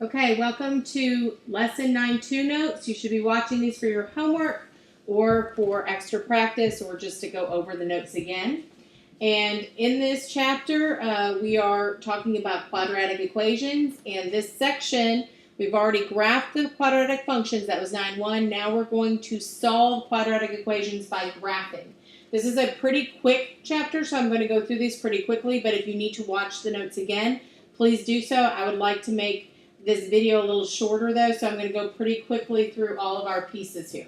Okay, welcome to Lesson 9-2 notes. You should be watching these for your homework or for extra practice or just to go over the notes again. And in this chapter, we are talking about quadratic equations. And this section, we've already graphed the quadratic functions. That was 9-1. Now we're going to solve quadratic equations by graphing. This is a pretty quick chapter, so I'm going to go through these pretty quickly. But if you need to watch the notes again, please do so. I would like to make this video a little shorter though, so I'm going to go pretty quickly through all of our pieces here.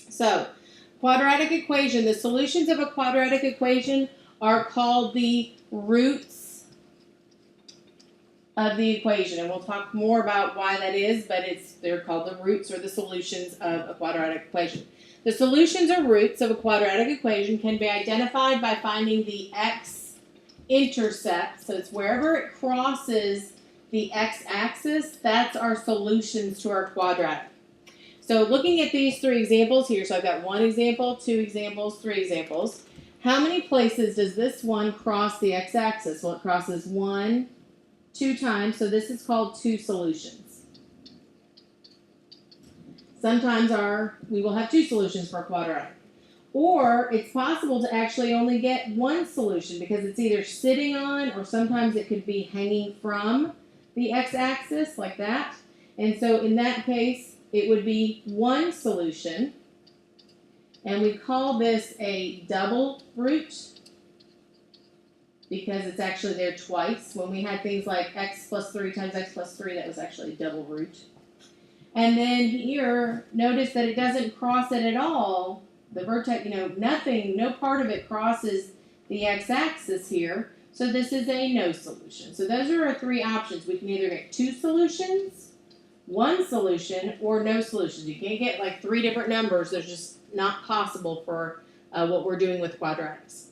So, quadratic equation. The solutions of a quadratic equation are called the roots of the equation, and we'll talk more about why that is, but they're called the roots or the solutions of a quadratic equation. The solutions or roots of a quadratic equation can be identified by finding the x-intercept, so it's wherever it crosses the x-axis, that's our solutions to our quadratic. So looking at these three examples here, so I've got one example, two examples, three examples. How many places does this one cross the x-axis? Well, it crosses 1, 2 times, so this is called two solutions. Sometimes we will have two solutions for a quadratic. Or it's possible to actually only get one solution because it's either sitting on or sometimes it could be hanging from the x-axis like that. And so in that case, it would be one solution. And we call this a double root because it's actually there twice. When we had things like x plus 3 times x plus 3, that was actually a double root. And then here, notice that it doesn't cross it at all. The vertex, no part of it crosses the x-axis here. So this is a no solution. So those are our three options. We can either get two solutions, one solution, or no solutions. You can't get like three different numbers. They're just not possible for what we're doing with quadratics.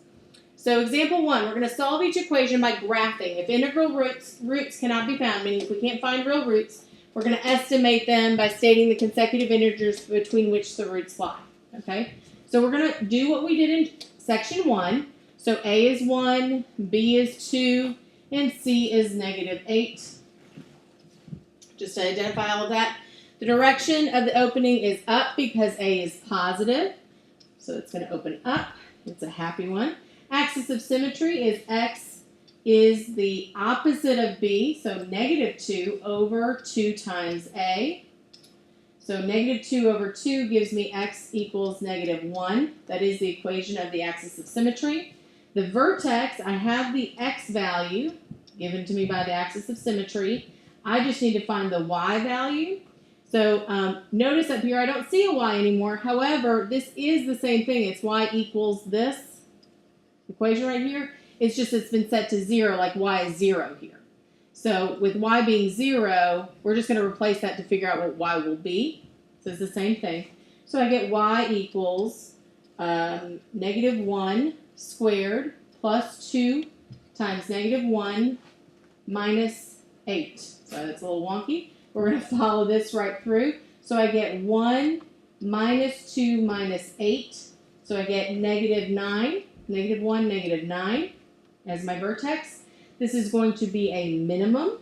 So example 1, we're going to solve each equation by graphing. If integral roots cannot be found, meaning if we can't find real roots, we're going to estimate them by stating the consecutive integers between which the roots lie. Okay? So we're going to do what we did in section 1. So A is 1, B is 2, and C is -8. Just to identify all of that. The direction of the opening is up because A is positive. So it's going to open up. It's a happy one. Axis of symmetry is X is the opposite of B. So -2 over 2 times A. So -2 over 2 gives me x equals -1. That is the equation of the axis of symmetry. The vertex, I have the x value given to me by the axis of symmetry. I just need to find the y value. So notice up here I don't see a y anymore. However, this is the same thing. It's y equals this equation right here. It's just it's been set to 0, like y is 0 here. So with y being 0, we're just going to replace that to figure out what y will be. So it's the same thing. So I get y equals -1 squared plus 2 times -1 minus 8. So that's a little wonky. We're going to follow this right through. So I get 1 minus 2 minus 8. So I get -9, -1, -9 as my vertex. This is going to be a minimum.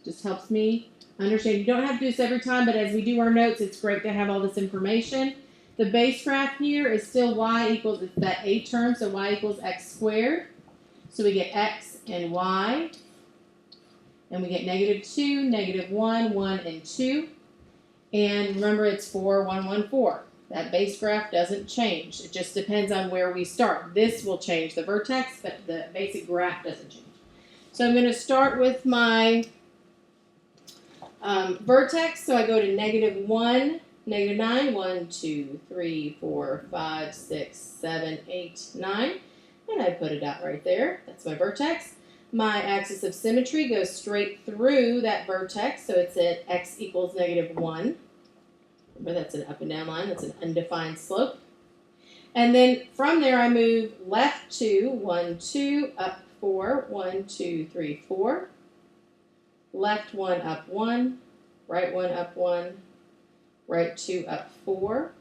Just helps me understand. You don't have to do this every time, but as we do our notes, it's great to have all this information. The base graph here is still y equals, it's that 8 term, so y equals x squared. So we get x and y. And we get -2, -1, 1, and 2. And remember, it's 4, 1, 1, 4. That base graph doesn't change. It just depends on where we start. This will change the vertex, but the basic graph doesn't change. So I'm going to start with my vertex. So I go to -1, -9, 1, 2, 3, 4, 5, 6, 7, 8, 9. And I put a dot right there. That's my vertex. My axis of symmetry goes straight through that vertex. So it's at x equals -1. Remember, that's an up and down line. That's an undefined slope. And then from there, I move left 2, 1, 2, up 4, 1, 2, 3, 4. Left 1, up 1. Right 1, up 1. Right 2, up 4.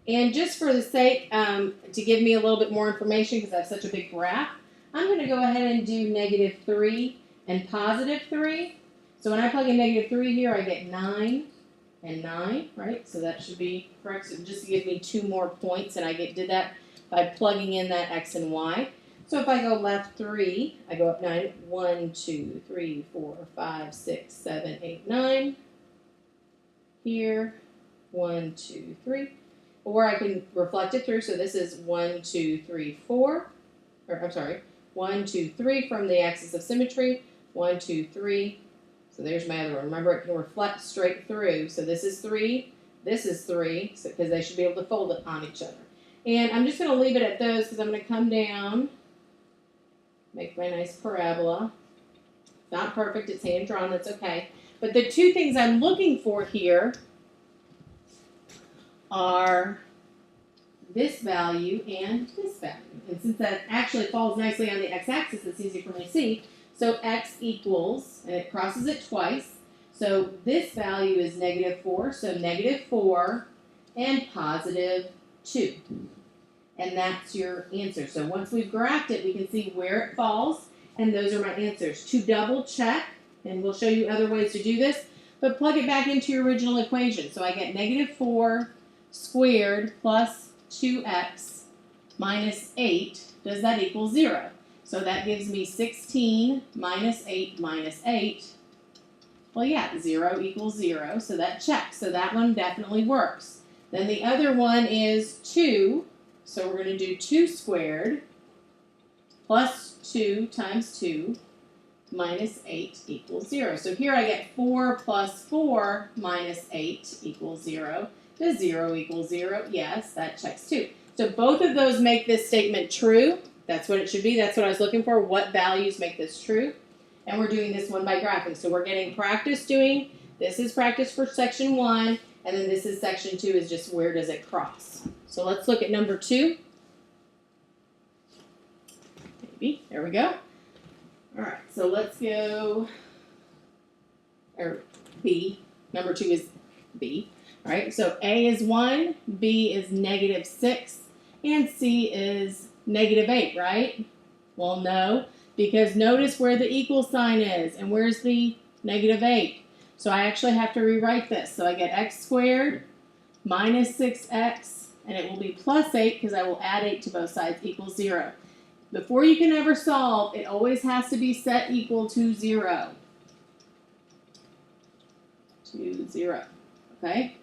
And just for the sake, to give me a little bit more information, because I have such a big graph, I'm going to go ahead and do -3 and +3. So when I plug in negative 3 here, I get 9 and 9, right? So that should be correct. So just to give me 2 more points, and I did that by plugging in that x and y. So if I go left 3, I go up 9. 1, 2, 3, 4, 5, 6, 7, 8, 9. Here, 1, 2, 3. Or I can reflect it through. So this is 1, 2, 3, 4. Or I'm sorry, 1, 2, 3 from the axis of symmetry. 1, 2, 3. So there's my other one. Remember, it can reflect straight through. So this is 3. This is 3, because they should be able to fold it on each other. And I'm just going to leave it at those because I'm going to come down, make my nice parabola. Not perfect. It's hand-drawn. That's okay. But the 2 things I'm looking for here are this value and this value. And since that actually falls nicely on the x-axis, it's easy for me to see. So x equals, and it crosses it twice. So this value is negative 4. So negative 4 and positive 2. And that's your answer. So once we've graphed it, we can see where it falls. And those are my answers. To double check, and we'll show you other ways to do this, but plug it back into your original equation. So I get negative 4 squared plus 2x minus 8. Does that equal 0? So that gives me 16 minus 8 minus 8. Well, yeah, 0 equals 0, so that checks. So that one definitely works. Then the other one is 2. So we're going to do 2 squared plus 2 times 2 minus 8 equals 0. So here I get 4 plus 4 minus 8 equals 0. Does 0 equal 0? Yes, that checks too. So both of those make this statement true. That's what it should be. That's what I was looking for. What values make this true? And we're doing this one by graphing. So we're getting practice doing, this is practice for section 1, and then this is section 2 is just where does it cross. So let's look at number 2. Maybe. There we go. All right. So let's go, or B. Number 2 is B. All right. So A is 1, B is negative 6, and C is negative 8, right? Well, no, because notice where the equal sign is, and where's the negative 8. So I actually have to rewrite this. So I get x squared minus 6x, and it will be plus 8 because I will add 8 to both sides equals 0. Before you can ever solve, it always has to be set equal to 0. To 0. Okay?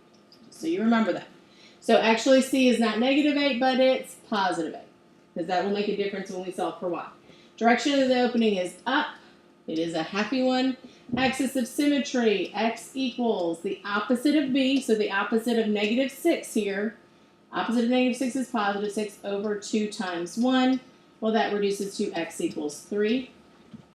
So you remember that. So actually C is not negative 8, but it's positive 8. Because that will make a difference when we solve for y. Direction of the opening is up. It is a happy one. Axis of symmetry, x equals the opposite of b, so the opposite of negative 6 here. Opposite of negative 6 is positive 6 over 2 times 1. Well, that reduces to x equals 3.